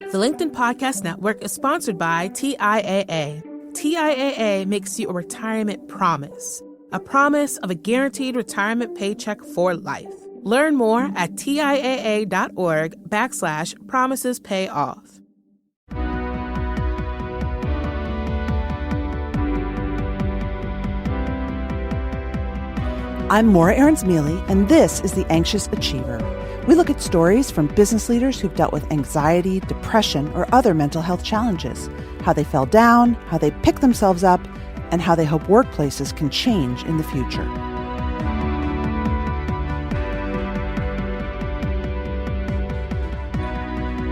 The LinkedIn Podcast Network is sponsored by TIAA. TIAA makes you a retirement promise, a promise of a guaranteed retirement paycheck for life. Learn more at TIAA.org/promises pay off. I'm Morra Aarons-Mele, and this is The Anxious Achiever. We look at stories from business leaders who've dealt with anxiety, depression, or other mental health challenges, how they fell down, how they pick themselves up, and how they hope workplaces can change in the future.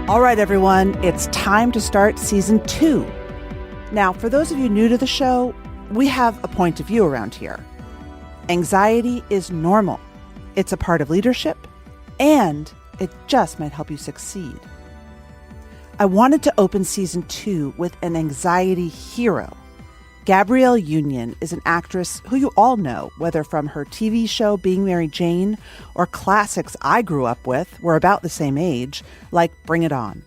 All right, everyone, it's time to start Season 2. Now, for those of you new to the show, we have a point of view around here. Anxiety is normal. It's a part of leadership, and it just might help you succeed. I wanted to open Season 2 with an anxiety hero. Gabrielle Union is an actress who you all know, whether from her TV show Being Mary Jane or classics I grew up with, we're about the same age, like Bring It On.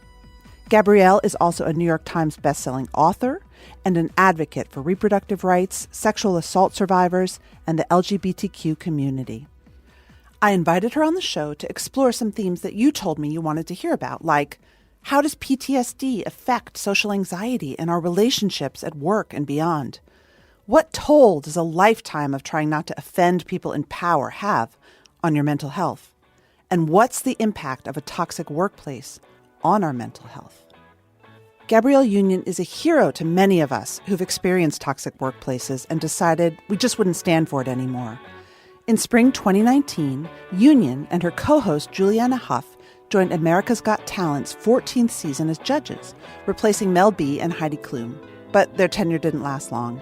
Gabrielle is also a New York Times bestselling author and an advocate for reproductive rights, sexual assault survivors, and the LGBTQ community. I invited her on the show to explore some themes that you told me you wanted to hear about, like how does PTSD affect social anxiety in our relationships at work and beyond? What toll does a lifetime of trying not to offend people in power have on your mental health? And what's the impact of a toxic workplace on our mental health? Gabrielle Union is a hero to many of us who've experienced toxic workplaces and decided we just wouldn't stand for it anymore. In spring 2019, Union and her co-host Juliana Hough joined America's Got Talent's 14th season as judges, replacing Mel B and Heidi Klum. But their tenure didn't last long.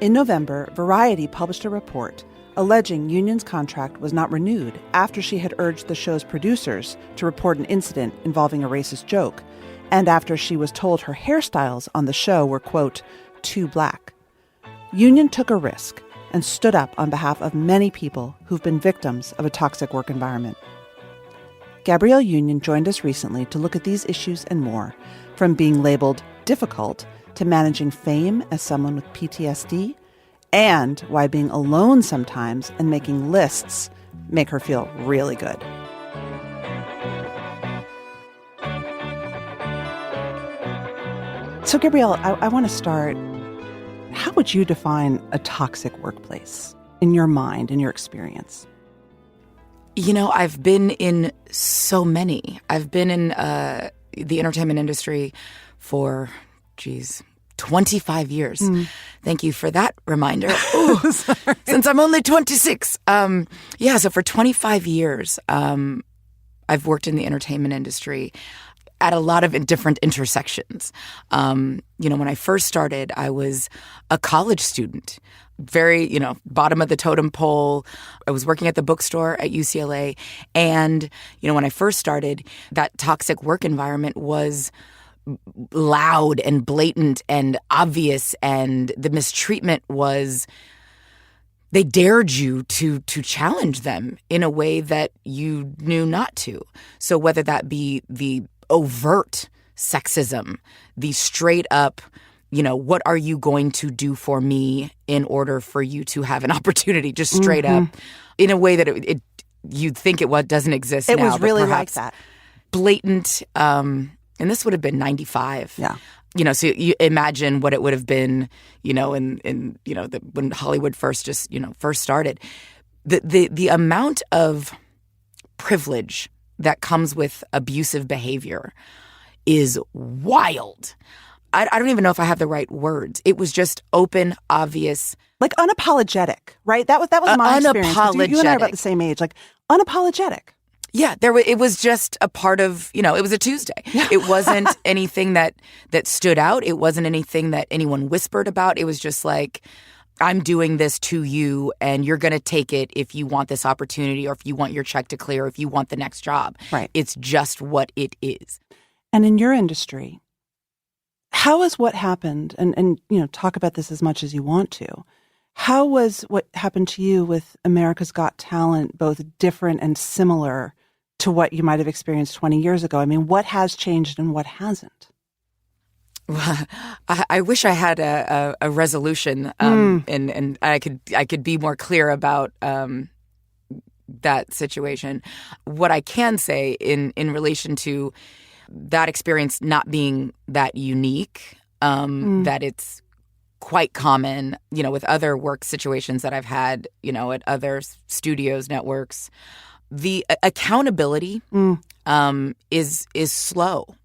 In November, Variety published a report alleging Union's contract was not renewed after she had urged the show's producers to report an incident involving a racist joke, and after she was told her hairstyles on the show were, quote, too black. Union took a risk and stood up on behalf of many people who've been victims of a toxic work environment. Gabrielle Union joined us recently to look at these issues and more, from being labeled difficult to managing fame as someone with PTSD, and why being alone sometimes and making lists make her feel really good. So, Gabrielle, I want to start. How would you define a toxic workplace in your mind, in your experience? You know, I've been in so many. I've been in the entertainment industry for, 25 years. Thank you for that reminder. Ooh, since I'm only 26. So for 25 years, I've worked in the entertainment industry at a lot of different intersections. When I first started, I was a college student, very, bottom of the totem pole. I was working at the bookstore at UCLA. And, when I first started, that toxic work environment was loud and blatant and obvious. And the mistreatment was, they dared you to challenge them in a way that you knew not to. So whether that be the overt sexism, the straight up, what are you going to do for me in order for you to have an opportunity, just straight up, in a way that it you'd think it doesn't exist now. It was really like that. Blatant, and this would have been 95. Yeah. So you imagine what it would have been, in when Hollywood first started. The amount of privilege that comes with abusive behavior is wild. I don't even know if I have the right words. It was just open, obvious. Like unapologetic, right? That was my experience. You and I are about the same age. Like unapologetic. Yeah, it was just a part of, it was a Tuesday. It wasn't anything that stood out. It wasn't anything that anyone whispered about. It was just like, I'm doing this to you and you're going to take it if you want this opportunity or if you want your check to clear, or if you want the next job. Right. It's just what it is. And in your industry, how is what happened, and talk about this as much as you want to, how was what happened to you with America's Got Talent both different and similar to what you might have experienced 20 years ago? I mean, what has changed and what hasn't? Well, I wish I had a resolution, and I could be more clear about that situation. What I can say in relation to that experience not being that unique, that it's quite common, with other work situations that I've had, at other studios, networks. The accountability is slow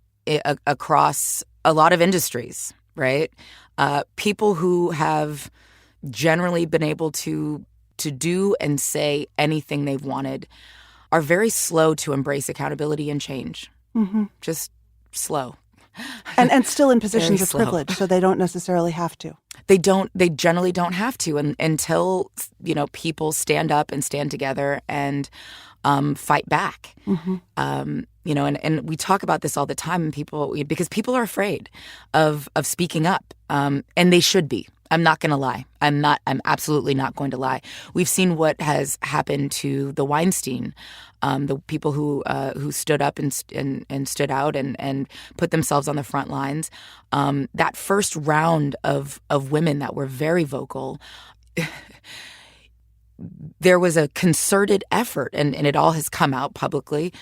across a lot of industries, right? People who have generally been able to do and say anything they've wanted are very slow to embrace accountability and change. Mm-hmm. Just slow. And still in positions of privilege, so they don't necessarily have to. They generally don't have to until, people stand up and stand together and fight back. Mm-hmm. And we talk about this all the time, because people are afraid of speaking up, and they should be. I'm not going to lie. I'm absolutely not going to lie. We've seen what has happened to the Weinstein, the people who stood up and stood out and put themselves on the front lines. That first round of women that were very vocal, there was a concerted effort, and it all has come out publicly,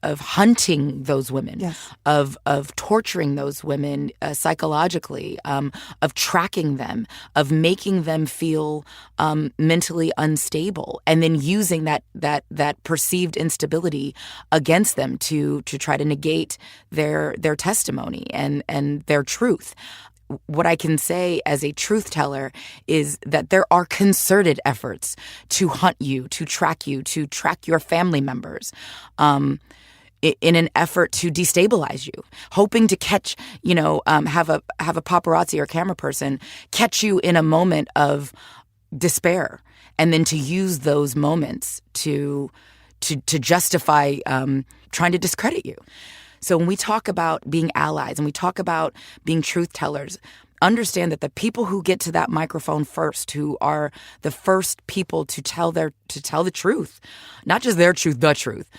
of hunting those women, yes, of torturing those women psychologically, of tracking them, of making them feel mentally unstable, and then using that perceived instability against them to try to negate their testimony and their truth. What I can say as a truth teller is that there are concerted efforts to hunt you, to track your family members, in an effort to destabilize you, hoping to catch, have a paparazzi or camera person catch you in a moment of despair, and then to use those moments to justify trying to discredit you. So when we talk about being allies and we talk about being truth tellers, understand that the people who get to that microphone first, who are the first people to tell the truth, not just their truth, the truth,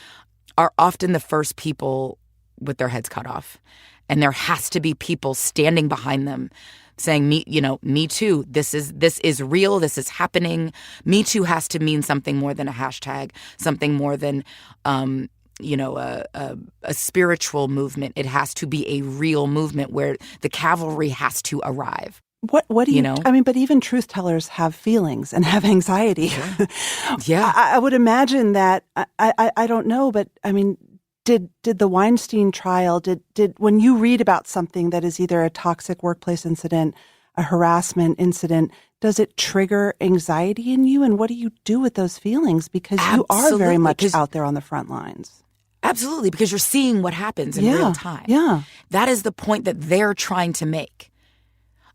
are often the first people with their heads cut off. And there has to be people standing behind them saying, me too, this is real, this is happening. Me too has to mean something more than a hashtag, something more than a spiritual movement. It has to be a real movement where the cavalry has to arrive. What do you know? I mean, but even truth tellers have feelings and have anxiety. Yeah. Yeah. I would imagine that, I don't know, but I mean, did the Weinstein trial, did when you read about something that is either a toxic workplace incident, a harassment incident, does it trigger anxiety in you? And what do you do with those feelings? Because you are very much out there on the front lines. Absolutely, because you're seeing what happens in real time. Yeah. That is the point that they're trying to make.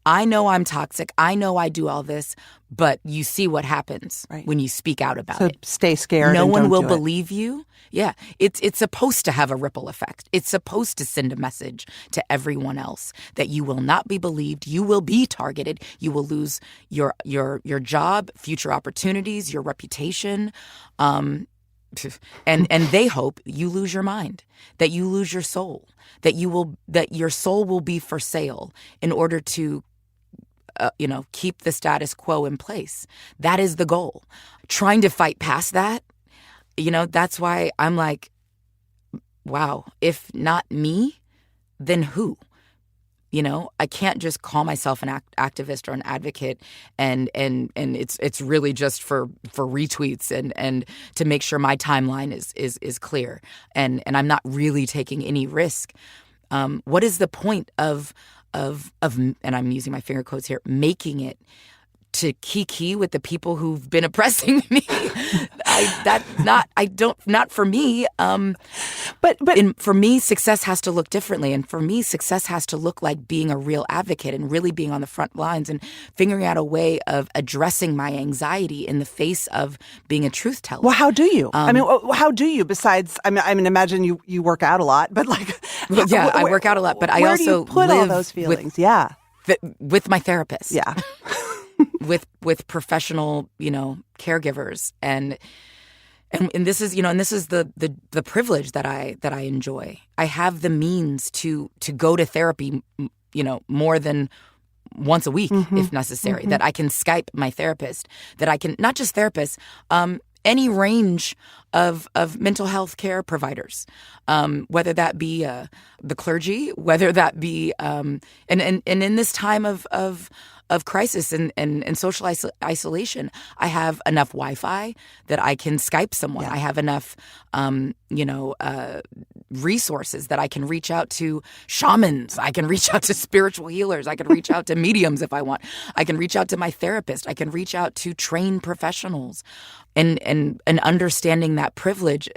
I know I'm toxic. I know I do all this, but you see what happens when you speak out about it. So stay scared. No and one don't will do believe you. Yeah, it's supposed to have a ripple effect. It's supposed to send a message to everyone else that you will not be believed. You will be targeted. You will lose your job, future opportunities, your reputation. And they hope you lose your mind, that you lose your soul, that your soul will be for sale in order to keep the status quo in place. That is the goal. Trying to fight past that, that's why I'm like, wow, if not me, then who? I can't just call myself an activist or an advocate and it's really just for retweets and to make sure my timeline is clear and I'm not really taking any risk. What is the point of and I'm using my finger quotes here, making it to kiki with the people who've been oppressing me? Not for me. But for me, success has to look differently. And for me, success has to look like being a real advocate and really being on the front lines and figuring out a way of addressing my anxiety in the face of being a truth teller. Well, how do you? How do you? Besides, imagine you work out a lot, but I work out a lot, but I also where do you put all those feelings? With my therapist. Yeah. with professional, caregivers. And And this is, the privilege that I enjoy. I have the means to go to therapy, more than once a week if necessary, that I can Skype my therapist, that I can, not just therapists, any range of mental health care providers, whether that be the clergy, whether that be and in this time of crisis and social isolation, I have enough Wi-Fi that I can Skype someone. Yeah. I have enough resources that I can reach out to shamans. I can reach out to spiritual healers. I can reach out to mediums if I want. I can reach out to my therapist. I can reach out to trained professionals, and understanding that privilege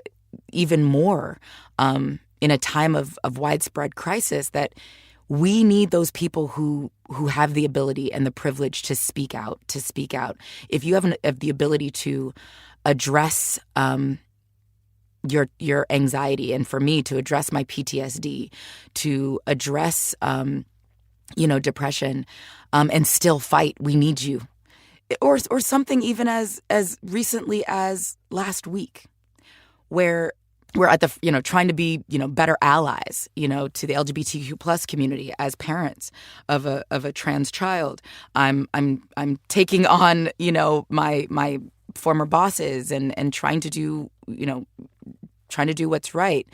even more in a time of widespread crisis, that we need those people who have the ability and the privilege to speak out. If you have the ability to address your anxiety, and for me to address my PTSD, to address depression, and still fight, we need you. Or something even as recently as last week, where we're at the trying to be better allies to the LGBTQ plus community as parents of a trans child. I'm taking on my former bosses and trying to do what's right,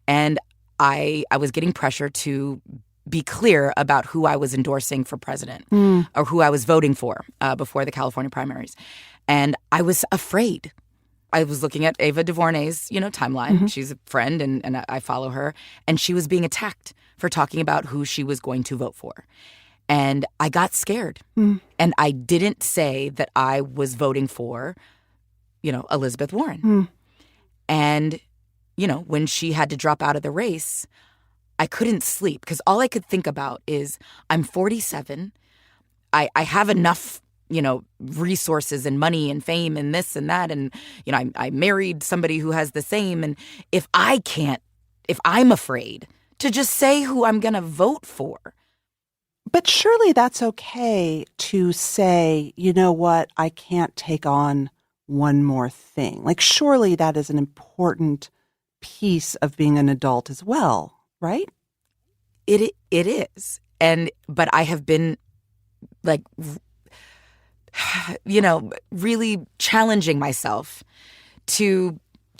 and I was getting pressure to be clear about who I was endorsing for president or who I was voting for before the California primaries, and I was afraid. I was looking at Ava DuVernay's, timeline. She's a friend, and I follow her. And she was being attacked for talking about who she was going to vote for. And I got scared. And I didn't say that I was voting for, Elizabeth Warren. And, when she had to drop out of the race, I couldn't sleep because all I could think about is I'm 47. I have enough resources and money and fame and this and that. And, I married somebody who has the same. And if I'm afraid to just say who I'm going to vote for. But surely that's okay to say, you know what, I can't take on one more thing. Like, surely that is an important piece of being an adult as well, right? It is. But I have been really challenging myself to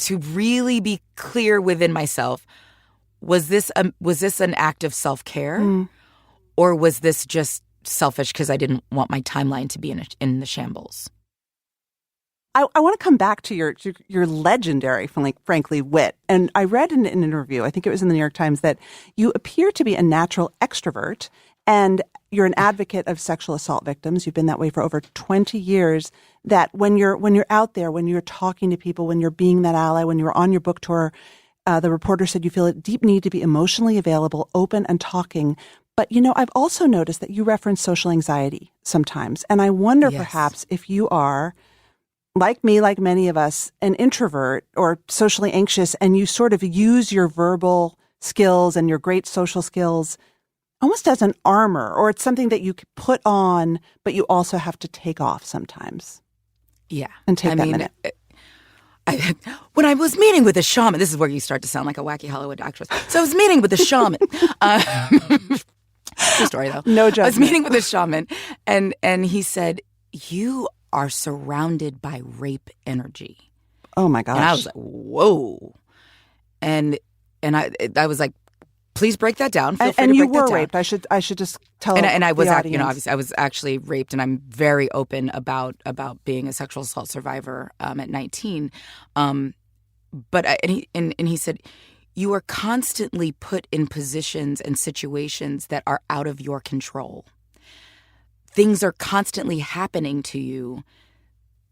really be clear within myself. Was this an act of self-care, or was this just selfish because I didn't want my timeline to be in the shambles? I want to come back to your legendary, frankly, wit. And I read in an interview, I think it was in the New York Times, that you appear to be a natural extrovert. And you're an advocate of sexual assault victims. You've been that way for over 20 years. That when you're out there, when you're talking to people, when you're being that ally, when you're on your book tour, the reporter said you feel a deep need to be emotionally available, open, and talking. But, I've also noticed that you reference social anxiety sometimes. And I wonder perhaps if you are, like me, like many of us, an introvert or socially anxious, and you sort of use your verbal skills and your great social skills almost as an armor, or it's something that you could put on, but you also have to take off sometimes. Yeah. And take that minute. When I was meeting with a shaman, this is where you start to sound like a wacky Hollywood actress. So I was meeting with a shaman. True story, though. No judgment. I was meeting with a shaman, and he said, "You are surrounded by rape energy." Oh, my gosh. And I was like, whoa. And I was like, please break that down. Feel free and to you break were that raped. down. I should just tell and I was the audience. obviously I was actually raped, and I'm very open about being a sexual assault survivor at 19. But he said, you are constantly put in positions and situations that are out of your control. Things are constantly happening to you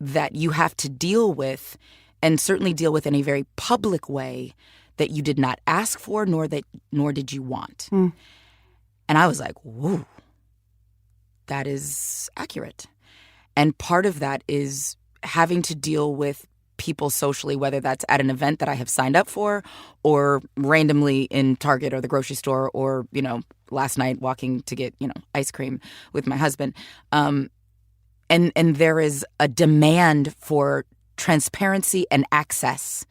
that you have to deal with, and certainly deal with in a very public way that you did not ask for, nor did you want. And I was like, whoa, that is accurate. And part of that is having to deal with people socially, whether that's at an event that I have signed up for, or randomly in Target or the grocery store, or, last night walking to get, ice cream with my husband. And there is a demand for transparency and access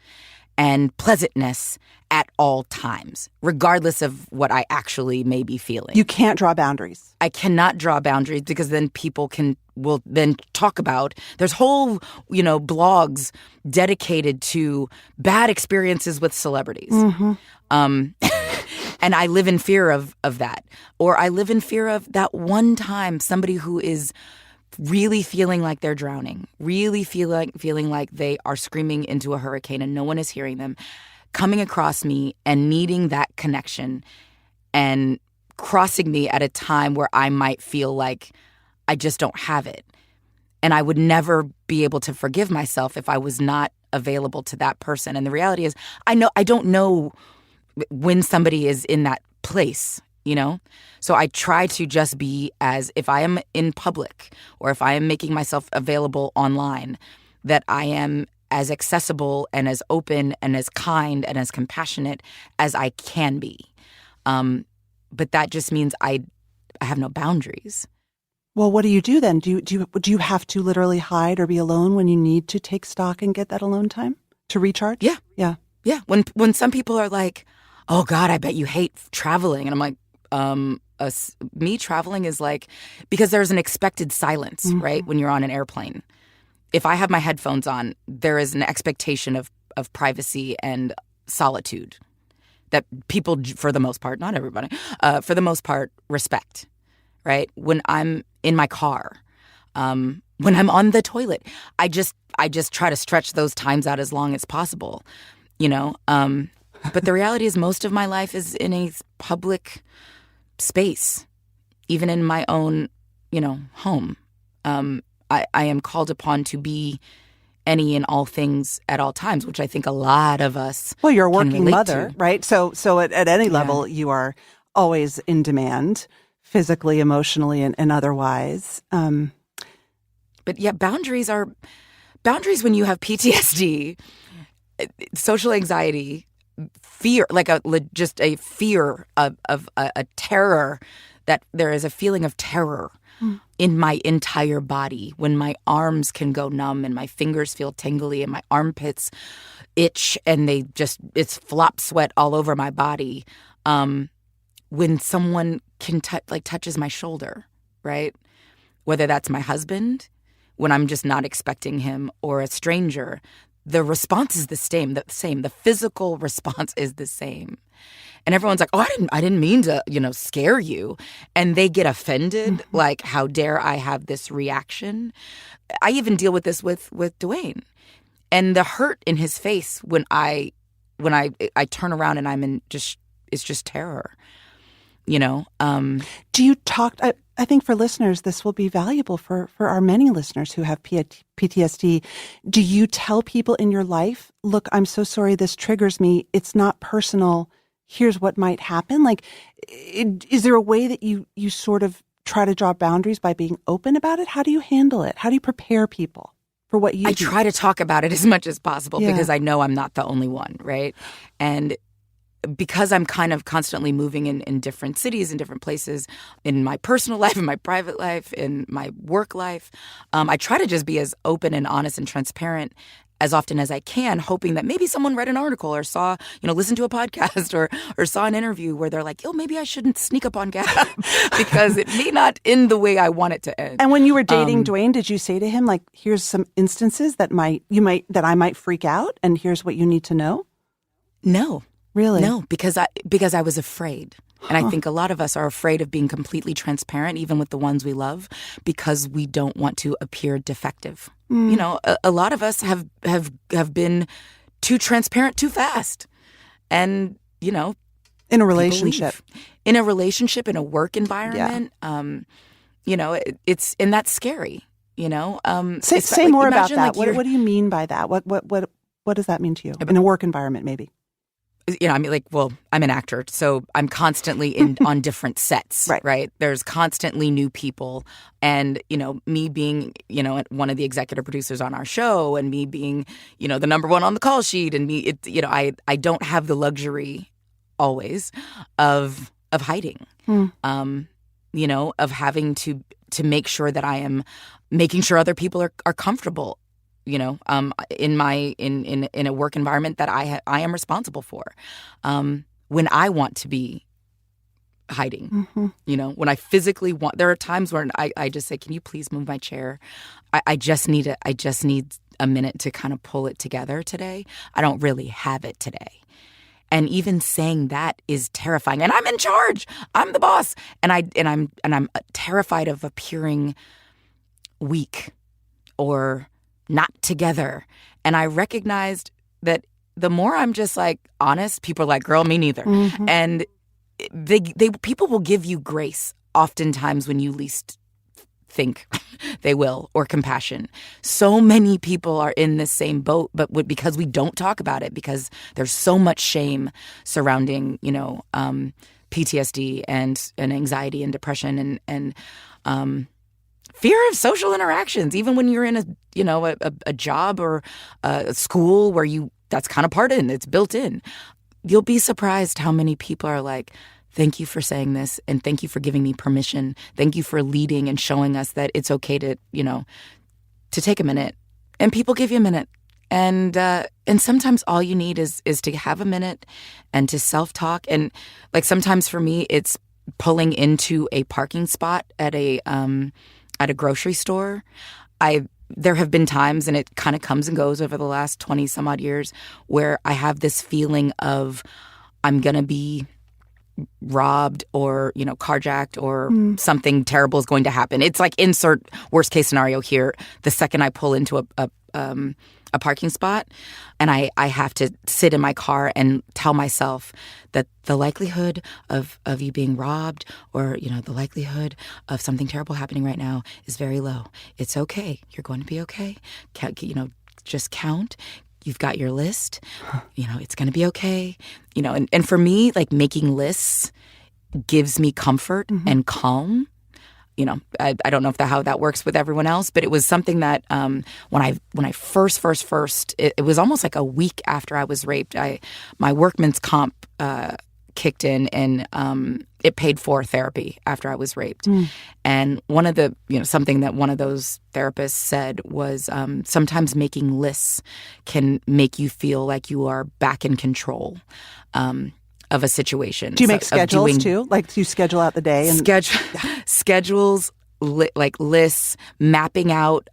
and pleasantness at all times, regardless of what I actually may be feeling. You can't draw boundaries. I cannot draw boundaries because then people will then talk about, there's whole, blogs dedicated to bad experiences with celebrities. And I live in fear of that. Or I live in fear of that one time somebody who is really feeling like they're drowning, really feeling like they are screaming into a hurricane and no one is hearing them, coming across me and needing that connection and crossing me at a time where I might feel like I just don't have it. And I would never be able to forgive myself if I was not available to that person. And the reality is, I don't know when somebody is in that place, So I try to just be as, if I am in public or if I am making myself available online, that I am as accessible and as open and as kind and as compassionate as I can be. But that just means I have no boundaries. Well, what do you do then? Do you have to literally hide or be alone when you need to take stock and get that alone time to recharge? Yeah. Yeah. Yeah. When some people are like, oh God, I bet you hate traveling. And I'm like, me traveling is like, because there's an expected silence, right? When you're on an airplane. If I have my headphones on, there is an expectation of privacy and solitude that people, for the most part, not everybody, for the most part, respect, right? When I'm in my car, when I'm on the toilet, I just try to stretch those times out as long as possible, But the reality is most of my life is in a public space, even in my own, home. I am called upon to be any and all things at all times, which I think a lot of us Well, you're a can working relate mother, to. right? So at any level, you are always in demand, physically, emotionally, and otherwise. But yeah, boundaries when you have PTSD, social anxiety, fear, like just a fear of a terror, that there is a feeling of terror in my entire body when my arms can go numb and my fingers feel tingly and my armpits itch and it's flop sweat all over my body. When someone can touches my shoulder, right? Whether that's my husband, when I'm just not expecting him, or a stranger, the response is the same. The physical response is the same. And everyone's like, oh, I didn't mean to, scare you. And they get offended. Like, how dare I have this reaction? I even deal with this with Dwayne. And the hurt in his face when I turn around and it's just terror, Do you talk? I think for listeners, this will be valuable for our many listeners who have PTSD. Do you tell people in your life, look, I'm so sorry, this triggers me. It's not personal. Here's what might happen. Like, is there a way that you sort of try to draw boundaries by being open about it? How do you handle it? How do you prepare people for what you do? I try to talk about it as much as possible because I know I'm not the only one, right? And because I'm kind of constantly moving in different cities and different places in my personal life, in my private life, in my work life, I try to just be as open and honest and transparent as often as I can, hoping that maybe someone read an article or saw, listened to a podcast or saw an interview where they're like, oh, maybe I shouldn't sneak up on Gab because it may not end the way I want it to end. And when you were dating Dwayne, did you say to him, like, here's some instances that I might freak out and here's what you need to know? No. Really? No, because I was afraid. And I think a lot of us are afraid of being completely transparent, even with the ones we love, because we don't want to appear defective. A lot of us have been too transparent too fast. And, in a relationship. In a relationship, in a work environment, it's, and that's scary, Say more about that. What do you mean by that? What does that mean to you? In a work environment, maybe? I'm an actor, so I'm constantly on different sets, right? There's constantly new people. And, me being, one of the executive producers on our show and me being, the number one on the call sheet and I don't have the luxury always of hiding, of having to make sure that I am making sure other people are comfortable in a work environment that I am responsible for. When I want to be hiding, when I physically want, there are times where I just say, can you please move my chair? I just need a minute to kind of pull it together today. I don't really have it today. And even saying that is terrifying. And I'm in charge. I'm the boss. And I'm terrified of appearing weak or not together. And I recognized that the more I'm just like honest, people are like, girl, me neither. And people will give you grace oftentimes when you least think they will, or compassion. So many people are in the same boat, but because we don't talk about it, because there's so much shame surrounding, PTSD and anxiety and depression and fear of social interactions, even when you're in a job or a school where that's kind of part in, it's built in. You'll be surprised how many people are like, thank you for saying this, and thank you for giving me permission. Thank you for leading and showing us that it's okay to take a minute. And people give you a minute. And sometimes all you need is to have a minute and to self-talk. And like sometimes for me, it's pulling into a parking spot at a grocery store. There have been times, and it kind of comes and goes over the last 20 some odd years, where I have this feeling of I'm going to be robbed or, carjacked or something terrible is going to happen. It's like insert worst case scenario here. The second I pull into a parking spot and I have to sit in my car and tell myself that the likelihood of you being robbed or, the likelihood of something terrible happening right now is very low. It's okay. You're going to be okay. Just count. You've got your list, it's going to be okay. And for me, like making lists gives me comfort and calm. I don't know how that works with everyone else, but it was something that when I first, it was almost like a week after I was raped, my workman's comp kicked in and it paid for therapy after I was raped. And one of the, something that one of those therapists said was sometimes making lists can make you feel like you are back in control of a situation. Do you make schedules too? Like, do you schedule out the day? And schedules, like lists, mapping out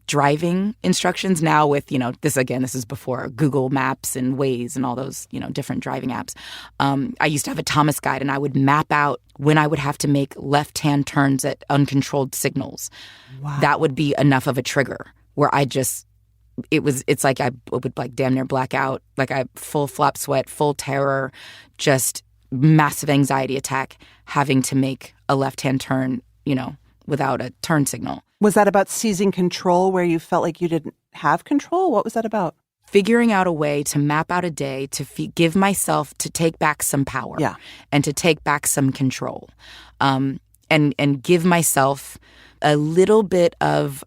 driving instructions now with, this is before Google Maps and Waze and all those, different driving apps. I used to have a Thomas guide and I would map out when I would have to make left-hand turns at uncontrolled signals. Wow. That would be enough of a trigger where it's like I would like damn near black out, like I full flop sweat, full terror, just massive anxiety attack, having to make a left-hand turn, without a turn signal. Was that about seizing control where you felt like you didn't have control? What was that about? Figuring out a way to map out a day to give myself to take back some power and to take back some control, and give myself a little bit of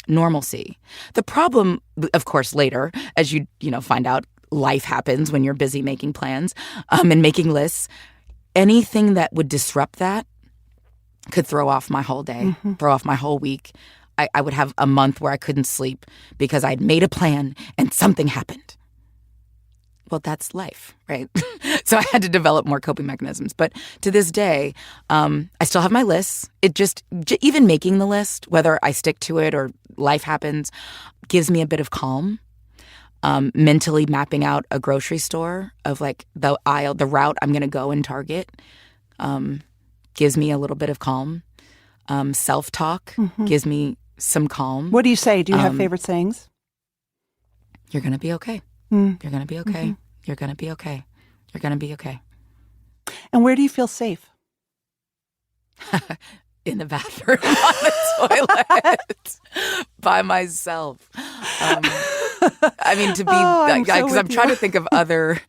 normalcy. The problem, of course, later, as you find out, life happens when you're busy making plans and making lists. Anything that would disrupt that could throw off my whole day, throw off my whole week. I would have a month where I couldn't sleep because I'd made a plan and something happened. Well, that's life, right? So I had to develop more coping mechanisms. But to this day, I still have my lists. It just, even making the list, whether I stick to it or life happens, gives me a bit of calm. Mentally mapping out a grocery store of like the route I'm going to go in Target, gives me a little bit of calm. Self-talk gives me some calm. What do you say? Do you have favorite sayings? You're going to be okay. You're going to be okay. You're going to be okay. You're going to be okay. And where do you feel safe? In the bathroom, on the toilet, by myself. I mean, to be, because I'm trying to think of other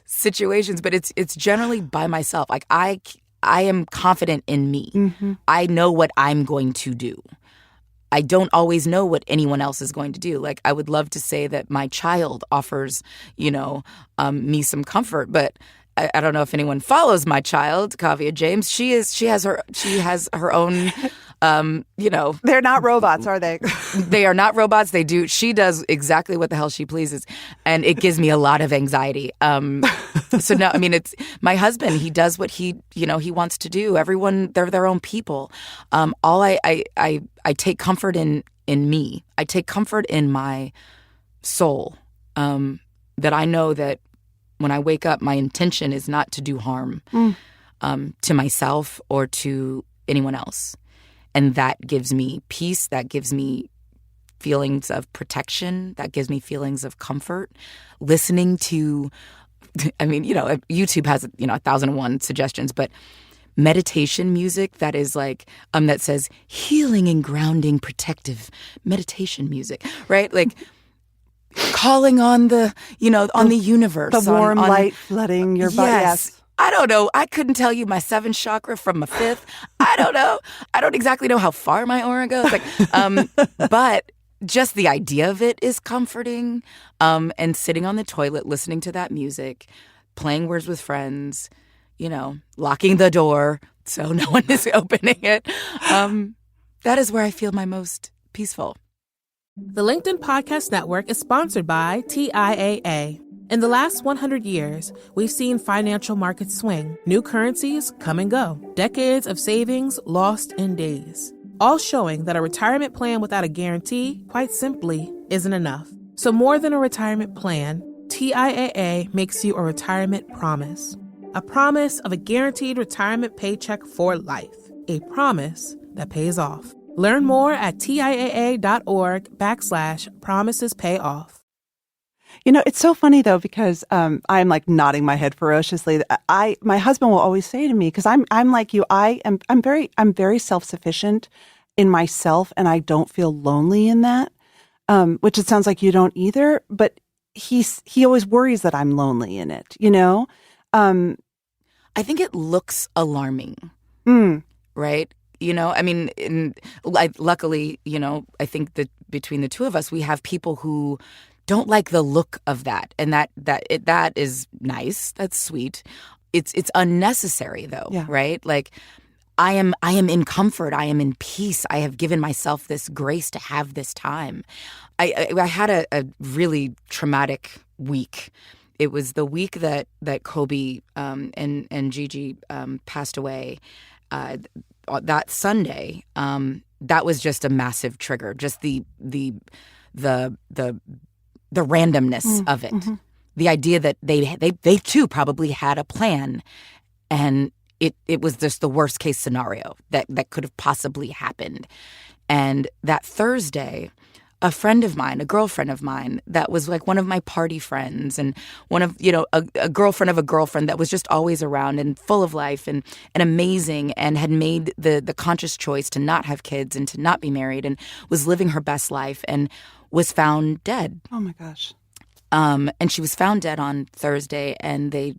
situations, but it's generally by myself. Like I am confident in me. I know what I'm going to do. I don't always know what anyone else is going to do. Like I would love to say that my child offers, me some comfort, but I don't know if anyone follows my child, Kavya James. She has her own They're not robots, are they? They are not robots. She does exactly what the hell she pleases. And it gives me a lot of anxiety. So no, I mean, it's my husband. He does what he wants to do. Everyone, they're their own people. I take comfort in me. I take comfort in my soul. That I know that when I wake up, my intention is not to do harm to myself or to anyone else. And that gives me peace. That gives me feelings of protection. That gives me feelings of comfort. Listening to, YouTube has, 1,001 suggestions, but meditation music that is like, that says healing and grounding, protective meditation music, right? Like calling on the universe. The warm light flooding your body. Yes. I don't know. I couldn't tell you my seventh chakra from my fifth. I don't know. I don't exactly know how far my aura goes. But just the idea of it is comforting. And sitting on the toilet, listening to that music, playing Words with Friends, locking the door so no one is opening it. That is where I feel my most peaceful. The LinkedIn Podcast Network is sponsored by TIAA. In the last 100 years, we've seen financial markets swing, new currencies come and go, decades of savings lost in days, all showing that a retirement plan without a guarantee, quite simply, isn't enough. So more than a retirement plan, TIAA makes you a retirement promise. A promise of a guaranteed retirement paycheck for life. A promise that pays off. Learn more at TIAA.org/promisespayoff. It's so funny though, because I'm like nodding my head ferociously. My husband will always say to me, because I'm like you, I'm very self-sufficient in myself, and I don't feel lonely in that. Which it sounds like you don't either, but he always worries that I'm lonely in it, I think it looks alarming. Right? Luckily, I think that between the two of us, we have people who don't like the look of that, and that is nice. That's sweet. It's unnecessary though, yeah. Right? Like I am in comfort. I am in peace. I have given myself this grace to have this time. I had a really traumatic week. It was the week that Kobe and Gigi passed away. That Sunday, that was just a massive trigger. Just the randomness of it, the idea that they too probably had a plan, and it was just the worst case scenario that could have possibly happened. And that Thursday, a girlfriend of mine that was like one of my party friends, and one of, a girlfriend of a girlfriend that was just always around and full of life and amazing, and had made the conscious choice to not have kids and to not be married, and was living her best life, and was found dead. Oh my gosh. And she was found dead on Thursday, and they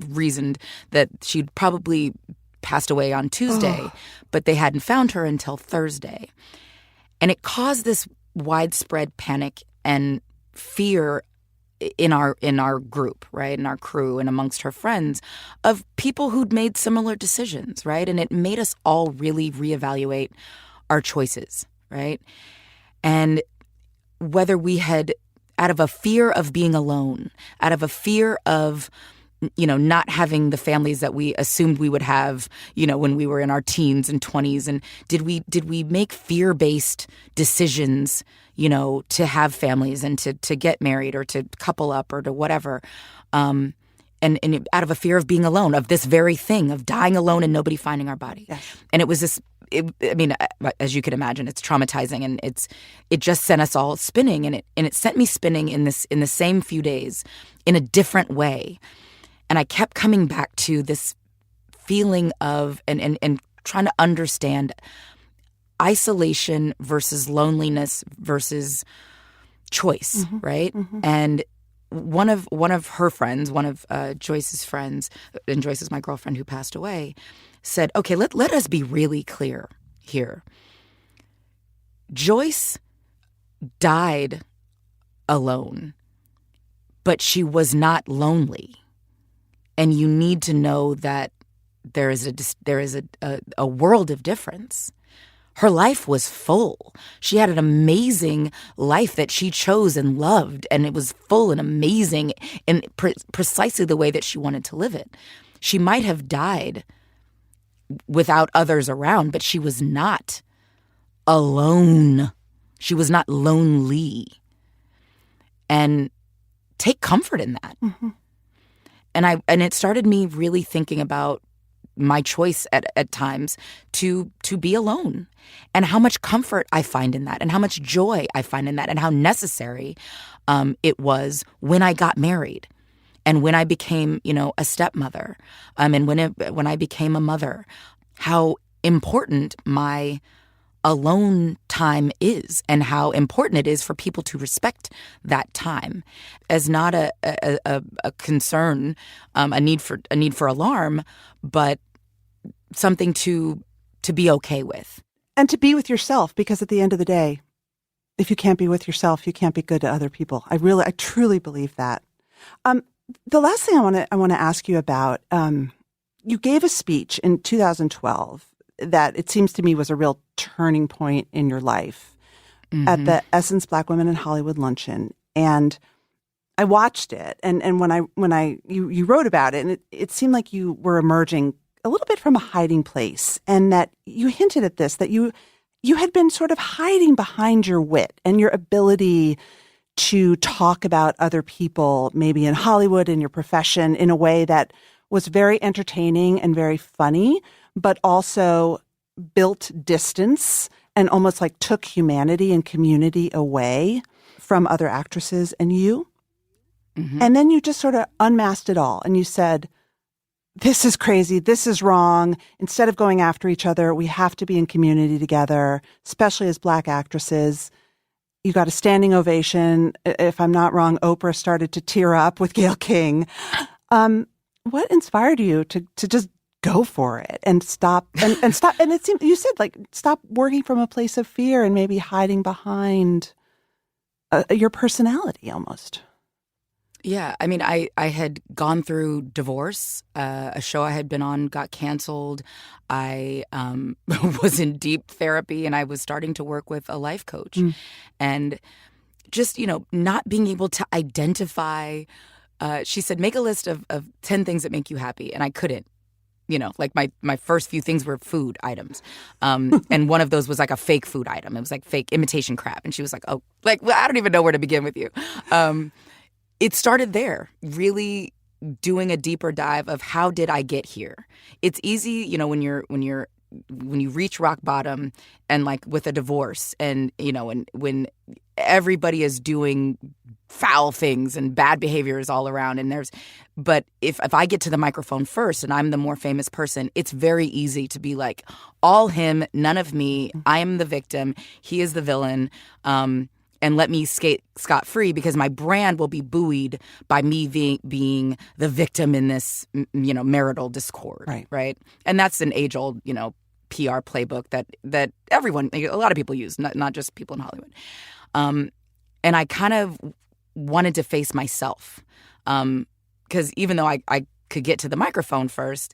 reasoned that she'd probably passed away on Tuesday, but they hadn't found her until Thursday. And it caused this widespread panic and fear in our group, right, in our crew and amongst her friends, of people who'd made similar decisions, right? And it made us all really reevaluate our choices, right? And whether we had, out of a fear of being alone, out of a fear of, not having the families that we assumed we would have, when we were in our teens and 20s, and did we make fear-based decisions, to have families and to get married or to couple up or to whatever, and out of a fear of being alone, of this very thing, of dying alone and nobody finding our body. Yes. And it was this. As you can imagine, it's traumatizing, and it just sent us all spinning, and it sent me spinning in the same few days in a different way. And I kept coming back to this feeling of and trying to understand isolation versus loneliness versus choice, right? And one of her friends, one of Joyce's friends, and Joyce is my girlfriend who passed away, said, okay, let us be really clear here. Joyce died alone, but she was not lonely. And you need to know that there is a world of difference. Her life was full. She had an amazing life that she chose and loved, and it was full and amazing in precisely the way that she wanted to live it. She might have died without others around, but she was not alone. She was not lonely. And take comfort in that. Mm-hmm. And it started me really thinking about my choice at times to be alone, and how much comfort I find in that, and how much joy I find in that, and how necessary it was when I got married, and when I became, a stepmother, and when I became a mother, how important my alone time is, and how important it is for people to respect that time as not a concern, a need for alarm, but something to be okay with. And to be with yourself, because at the end of the day, if you can't be with yourself, you can't be good to other people. I truly believe that. The last thing I want to ask you about, you gave a speech in 2012 that it seems to me was a real turning point in your life at the Essence Black Women in Hollywood luncheon. And I watched it, and when you wrote about it, and it seemed like you were emerging a little bit from a hiding place, and that you hinted at this, that you had been sort of hiding behind your wit and your ability to talk about other people, maybe in Hollywood, in your profession, in a way that was very entertaining and very funny, but also built distance and almost like took humanity and community away from other actresses and you. Mm-hmm. And then you just sort of unmasked it all, and you said, this is crazy. This is wrong. Instead of going after each other, we have to be in community together, especially as Black actresses. You got a standing ovation. If I'm not wrong, Oprah started to tear up with Gayle King. What inspired you to just go for it and stop and stop? And it seemed you said stop working from a place of fear and maybe hiding behind your personality almost. Yeah, I mean, I had gone through divorce. A show I had been on got canceled. I was in deep therapy, and I was starting to work with a life coach. And just, not being able to identify, she said, make a list of 10 things that make you happy. And I couldn't. My first few things were food items. And one of those was like a fake food item. It was like fake imitation crab. And she was like, well, I don't even know where to begin with you. It started there, really doing a deeper dive of how did I get here? It's easy, when you reach rock bottom and like with a divorce and, when everybody is doing foul things and bad behaviors all around but if I get to the microphone first and I'm the more famous person, it's very easy to be like, all him, none of me, I am the victim, he is the villain, and let me skate scot-free because my brand will be buoyed by me being the victim in this, marital discord, right? And that's an age-old, PR playbook that everyone, a lot of people use, not just people in Hollywood. And I kind of wanted to face myself because even though I could get to the microphone first,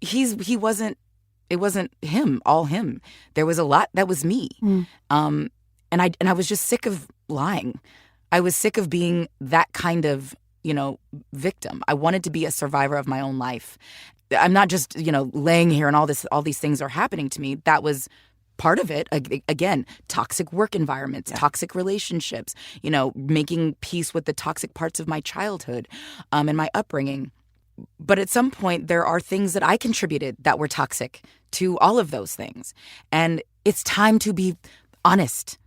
it wasn't him, all him. There was a lot that was me. And I was just sick of lying. I was sick of being that kind of, victim. I wanted to be a survivor of my own life. I'm not just, laying here and all these things are happening to me. That was part of it. Again, toxic work environments, toxic relationships, making peace with the toxic parts of my childhood and my upbringing. But at some point, there are things that I contributed that were toxic to all of those things. And it's time to be honest,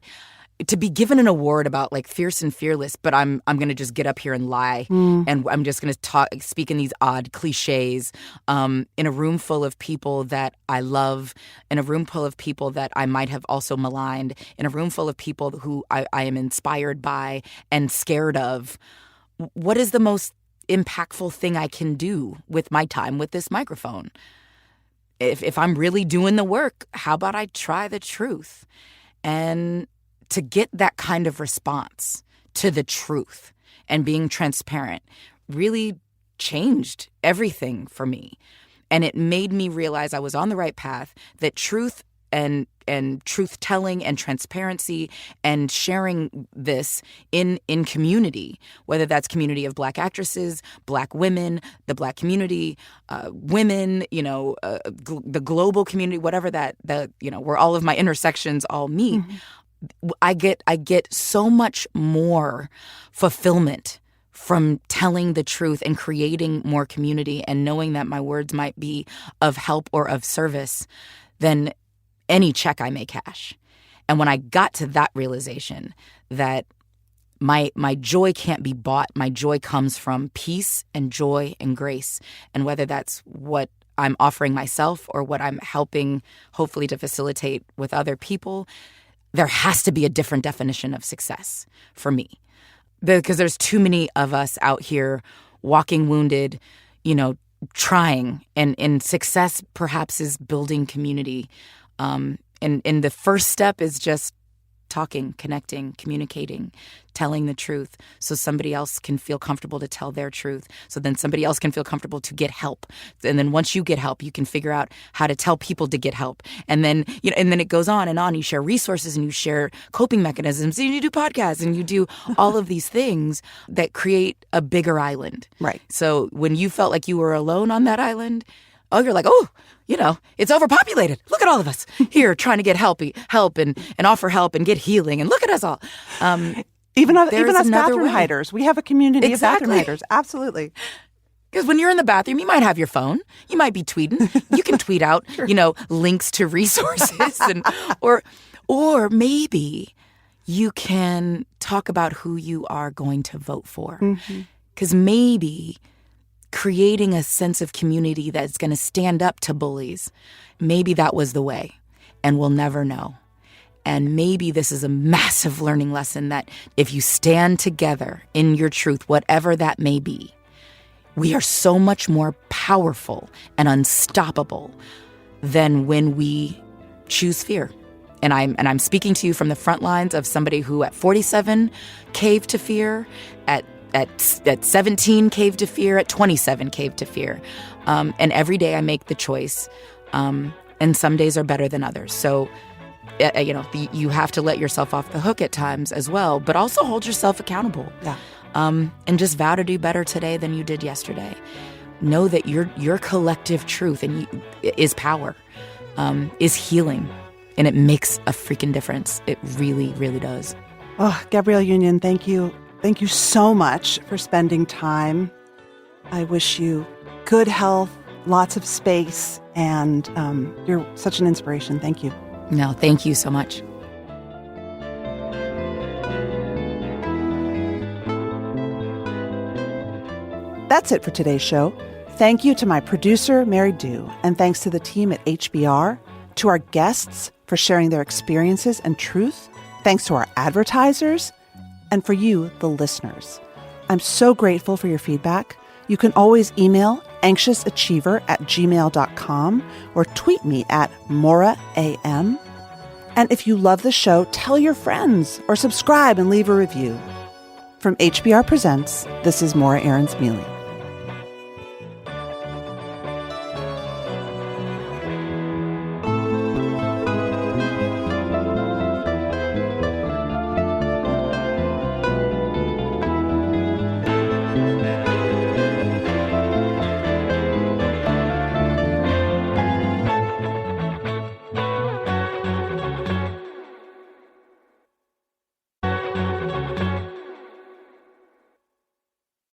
to be given an award about like fierce and fearless, but I'm going to just get up here and lie, and I'm just going to speak in these odd cliches in a room full of people that I love, in a room full of people that I might have also maligned, in a room full of people who I am inspired by and scared of. What is the most impactful thing I can do with my time with this microphone? If I'm really doing the work, how about I try the truth? And to get that kind of response to the truth and being transparent really changed everything for me. And it made me realize I was on the right path, that truth and truth-telling and transparency and sharing this in community, whether that's community of Black actresses, Black women, the Black community, women, the global community, whatever that where all of my intersections all meet, I get so much more fulfillment from telling the truth and creating more community and knowing that my words might be of help or of service than any check I may cash. And when I got to that realization that my joy can't be bought, my joy comes from peace and joy and grace. And whether that's what I'm offering myself or what I'm helping, hopefully, to facilitate with other people, there has to be a different definition of success for me. Because there's too many of us out here walking wounded, trying. And success perhaps is building community. And the first step is just talking, connecting, communicating, telling the truth so somebody else can feel comfortable to tell their truth. So then somebody else can feel comfortable to get help. And then once you get help, you can figure out how to tell people to get help. And then, and then it goes on and on. You share resources and you share coping mechanisms and you do podcasts and you do all of these things that create a bigger island. Right. So when you felt like you were alone on that island, you're like, it's overpopulated. Look at all of us here trying to get help and offer help and get healing. And look at us all. Even us another bathroom way. hiders. We have a community of bathroom Exactly. hiders. Absolutely. Because when you're in the bathroom, you might have your phone. You might be tweeting. You can tweet out, links to resources. Or maybe you can talk about who you are going to vote for. Because maybe creating a sense of community that's going to stand up to bullies, maybe that was the way, and we'll never know. And maybe this is a massive learning lesson that if you stand together in your truth, whatever that may be, we are so much more powerful and unstoppable than when we choose fear. And I'm speaking to you from the front lines of somebody who at 47 caved to fear, at 17 caved to fear, at 27 caved to fear. And every day I make the choice. And some days are better than others. So, you have to let yourself off the hook at times as well, but also hold yourself accountable. Yeah. And just vow to do better today than you did yesterday. Know that your collective truth is power, is healing, and it makes a freaking difference. It really, really does. Oh, Gabrielle Union, thank you. Thank you so much for spending time. I wish you good health, lots of space, and you're such an inspiration. Thank you. No, thank you so much. That's it for today's show. Thank you to my producer, Mary Dew, and thanks to the team at HBR, to our guests for sharing their experiences and truth. Thanks to our advertisers, and for you, the listeners. I'm so grateful for your feedback. You can always email anxiousachiever@gmail.com or tweet me at Morra AM. And if you love the show, tell your friends or subscribe and leave a review. From HBR Presents, this is Morra Aarons-Mele.